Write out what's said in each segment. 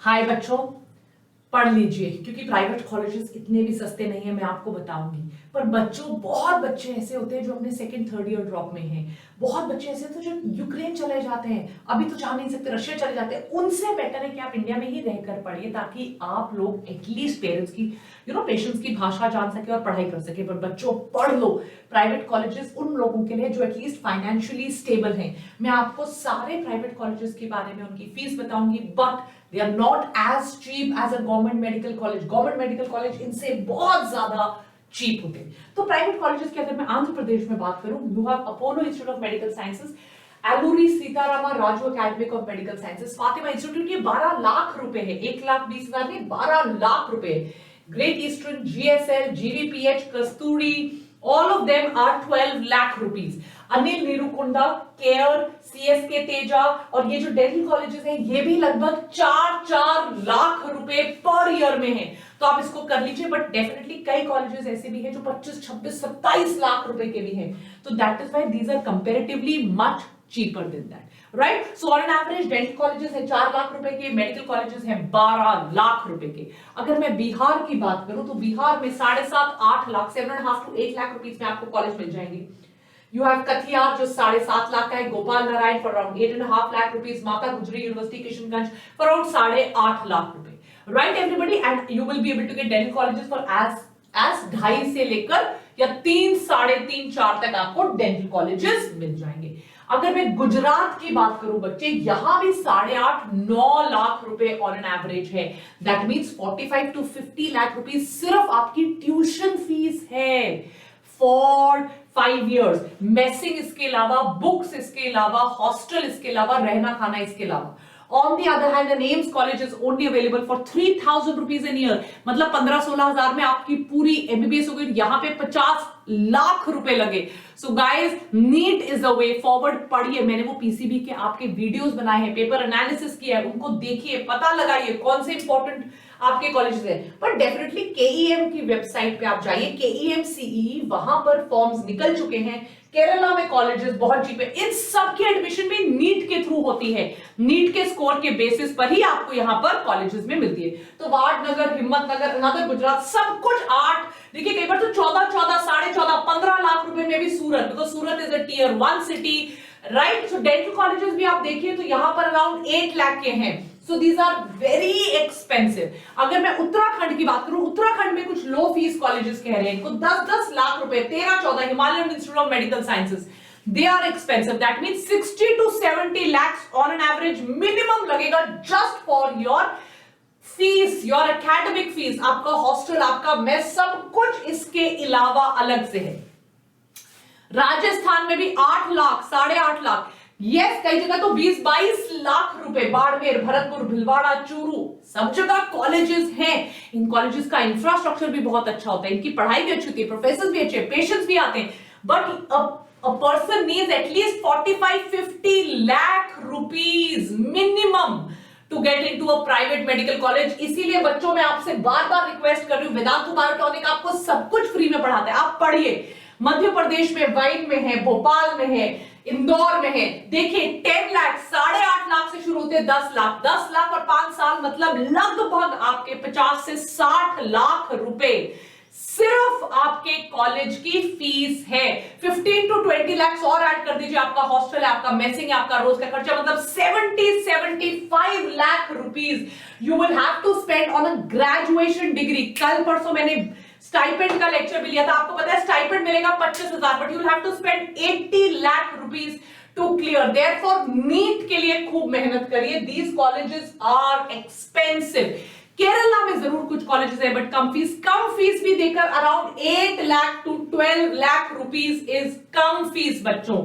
हाय बच्चों, पढ़ लीजिए क्योंकि प्राइवेट कॉलेजेस इतने भी सस्ते नहीं है, मैं आपको बताऊंगी। पर बच्चों, बहुत बच्चे ऐसे होते हैं जो अपने सेकंड थर्ड ईयर ड्रॉप में हैं। बहुत बच्चे ऐसे होते हैं जो यूक्रेन चले जाते हैं, अभी तो जा नहीं सकते, रशिया चले जाते हैं। उनसे बेटर है कि आप इंडिया में ही रहकर पढ़िए ताकि आप लोग एटलीस्ट पेरेंट्स की पेशेंट्स की भाषा जान सके और पढ़ाई कर सके। पर बच्चों पढ़ लो। प्राइवेट कॉलेजेस उन लोगों के लिए जो एटलीस्ट फाइनेंशियली स्टेबल हैं। मैं आपको सारे प्राइवेट कॉलेजेस के बारे में उनकी फीस बताऊंगी, but they are not as cheap as a government medical college. Government medical college इनसे बहुत ज्यादा चीप होते हैं। तो प्राइवेट कॉलेजेस की अगर मैं आंध्र प्रदेश में बात करूं, you have Apollo institute of medical sciences, Eluri Sitarama Raju academic of medical sciences, Fathima institute, ये 12 लाख रुपए है, 1,20,000 नहीं, 12 लाख रुपए। Great eastern, GSL, GVPH, Kasturi, all of them are 12 lakh rupees. Anil Neerukonda, care, CSK Teja और ये जो दिल्ली कॉलेजेस हैं ये भी लगभग 4 लाख रुपए पर ईयर में है। तो आप इसको कर लीजिए, बट डेफिनेटली कई कॉलेजेस ऐसे भी हैं जो 25, 26, 27 लाख रुपए के भी हैं। तो that is why these are comparatively much cheaper than that, right? So on an average dental colleges है 4 लाख रुपए के, मेडिकल कॉलेजेस हैं 12 लाख रुपए के। अगर मैं बिहार की बात करूं तो बिहार में 7.5 8 लाख, 7.5 to 8 लाख रुपीस में आपको कॉलेज मिल जाएंगे। यू हैव कथियार जो 7.5 लाख का है, Gopal Narayan for around 8.5 lakh rupees, Mata Gujri university Kishanganj for around 8.5 lakh रुपए, right everybody? And you will be able to get dental colleges for as 2.5 से लेकर या 3, 3.5, 4 तक आपको डेंटल कॉलेजेस मिल जाएंगे। अगर मैं गुजरात की बात करूं बच्चे, यहां भी 8.5 9 लाख रुपए ऑन एन एवरेज है। That means 45 to 50 lakh rupees सिर्फ आपकी ट्यूशन फीस है फॉर 5 years। मेसिंग इसके अलावा, बुक्स इसके अलावा, हॉस्टल इसके अलावा, रहना खाना इसके अलावा। On the other hand, the NAIMS college is only available for 3,000 rupees in year। मतलब 15-16 हजार में आपकी पूरी एमबीबीएस हो गई। यहाँ पे 50 लाख रुपए लगे। So guys, NEET is the way forward। पढ़िए, मैंने वो पीसीबी के आपके वीडियोस बनाए हैं, पेपर एनालिसिस किया है, उनको देखिए, पता लगाइए कौन से इंपॉर्टेंट आपके कॉलेजेस है। पर डेफिनेटली केईएम की वेबसाइट पे आप जाइए, केईएम सीई, वहां पर फॉर्म्स निकल चुके हैं। केरला में कॉलेजेस बहुत चीप है, इन सब की एडमिशन भी नीट के थ्रू होती है। नीट के स्कोर के बेसिस पर ही आपको यहां पर कॉलेजेस में मिलती है। तो वाडनगर, हिम्मतनगर, नगर, गुजरात, सब कुछ 8, देखिए कई बार तो 14, 14.5, 15 लाख रुपए में भी Surat, because Surat is a tier 1 city, right? So dental colleges भी आप देखिए तो यहां पर अराउंड 8 लाख के हैं। So these are very expensive। अगर मैं उत्तराखंड की बात करूं, उत्तराखंड में कुछ लो फीस कॉलेजेस कह रहे हैं, इनको 10-10 लाख रुपए, 13-14, Himalayan institute of medical sciences, they are expensive। That means 60 to 70 lakhs on an average minimum लगेगा just for your fees, your academic fees, आपका हॉस्टल, आपका मेस, सब कुछ इसके अलावा अलग से है। राजस्थान में भी 8 लाख, 8.5 लाख, यस, कई जगह तो 20-22 लाख रुपए, बाड़मेर, भरतपुर, भिलवाड़ा, चूरू, सब जगह कॉलेजेस हैं। इन कॉलेजेस का इंफ्रास्ट्रक्चर भी बहुत अच्छा होता है, इनकी पढ़ाई भी अच्छी होती है, प्रोफेसर्स भी अच्छे, पेशेंट्स भी आते हैं। But a person needs at least 45-50 lakh rupees minimum to get into a private medical college। इसीलिए बच्चों मैं आपसे बार-बार रिक्वेस्ट कर रही हूं, वेदांतु बायोटॉनिक आपको सब कुछ फ्री में पढ़ाता है, आप पढ़िए। मध्य प्रदेश में वाइन में है, भोपाल में है, इंदौर में है। देखिए 10 लाख, 8.5 लाख से शुरू होते हैं 10 लाख, 10 लाख और 5 साल मतलब लगभग आपके 50 से 60 लाख रुपए सिर्फ आपके कॉलेज की फीस है। 15 to 20 लाख और ऐड कर दीजिए, आपका हॉस्टल है, आपका मेसिंग है, आपका रोज का खर्चा, मतलब 70-75 lakh rupees you will have to spend on a graduation degree. कल परसों मैंने स्टाइपेंड का लेक्चर भी लिया था, आपको पता है स्टाइपेंड मिलेगा 25,000, but you will have to spend 80 lakh rupees to clear. Therefore NEET के लिए खूब मेहनत करिए, these colleges are expensive. Kerala में जरूर कुछ कॉलेजेस है बट कम फीस भी देकर around 8 lakh to 12 lakh rupees is come fees बच्चों।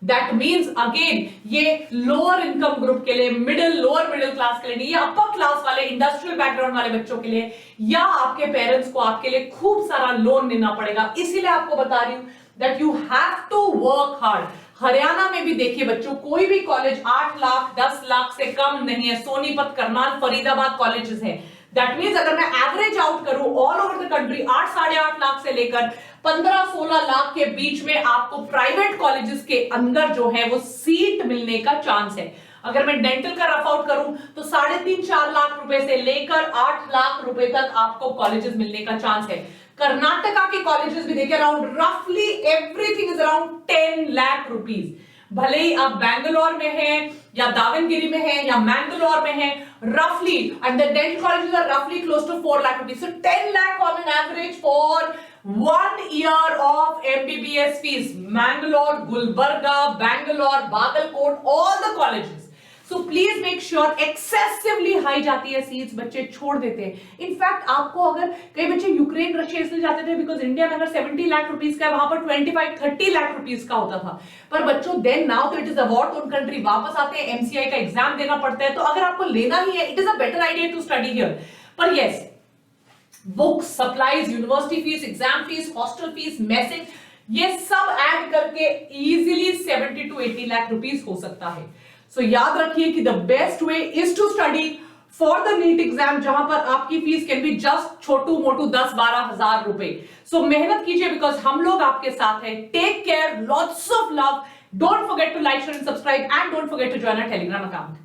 दैट मीन्स अगेन ये लोअर इनकम ग्रुप के लिए, लोअर मिडिल क्लास के लिए, ये अपर क्लास वाले, इंडस्ट्रियल बैकग्राउंड वाले बच्चों के लिए, या आपके पेरेंट्स को आपके लिए खूब सारा लोन लेना पड़ेगा। इसीलिए आपको बता रही हूं that you have to work hard. Haryana में भी देखिए बच्चों, कोई भी कॉलेज 8 लाख 10 लाख से कम नहीं है। सोनीपत, करनाल, फरीदाबाद कॉलेजेस हैं। दैट मीन्स अगर मैं एवरेज आउट करूं all over the country, 8-8.5 lakh से लेकर 15-16 लाख के बीच में आपको प्राइवेट कॉलेजेस के अंदर जो है वो सीट मिलने का चांस है। अगर मैं डेंटल का रफ आउट करूं तो 3.5-4 लाख रुपए से लेकर 8 लाख रुपए तक आपको कॉलेजेस मिलने का चांस है। कर्नाटका के कॉलेजेस भी देखिए अराउंड रफली everything is around 10 lakh rupees. भले ही आप बैंगलोर में हैं या दावनगिरी में हैं या मैंगलोर में हैं, रफली and the dental colleges are रफली close to 4 lakh rupees. So 10 lakh on an average for 1 year of MBBS fees. Mangalore, Gulbarga, Bangalore, Bagalkot, all the colleges. So please make sure excessively high जाती है seats, बच्चे छोड़ देते हैं। In fact आपको अगर कई बच्चे यूक्रेन रशिया इसलिए जाते थे बिकॉज इंडिया में अगर 70 लाख रुपीस का है, वहां पर 25-30 लाख रुपीस का होता था। पर बच्चों देन नाउ तो it is a war tone country, वापस आते हैं, एमसीआई का एग्जाम देना पड़ता है। तो अगर आपको लेना ही है, it is a better idea to study here. पर yes, books, supplies, university fees, exam fees, hostel fees, messing, ये सब ऐड करके इजीली 70 to 80 लाख रुपीस हो सकता है। सो याद रखिए कि the best way is to study for the NEET exam, जहां पर आपकी फीस कैन बी जस्ट छोटू मोटू 10-12 हजार रुपए। सो मेहनत कीजिए बिकॉज हम लोग आपके साथ हैं। Take care, lots of love, don't forget to like, share and subscribe, and don't forget to join our Telegram account.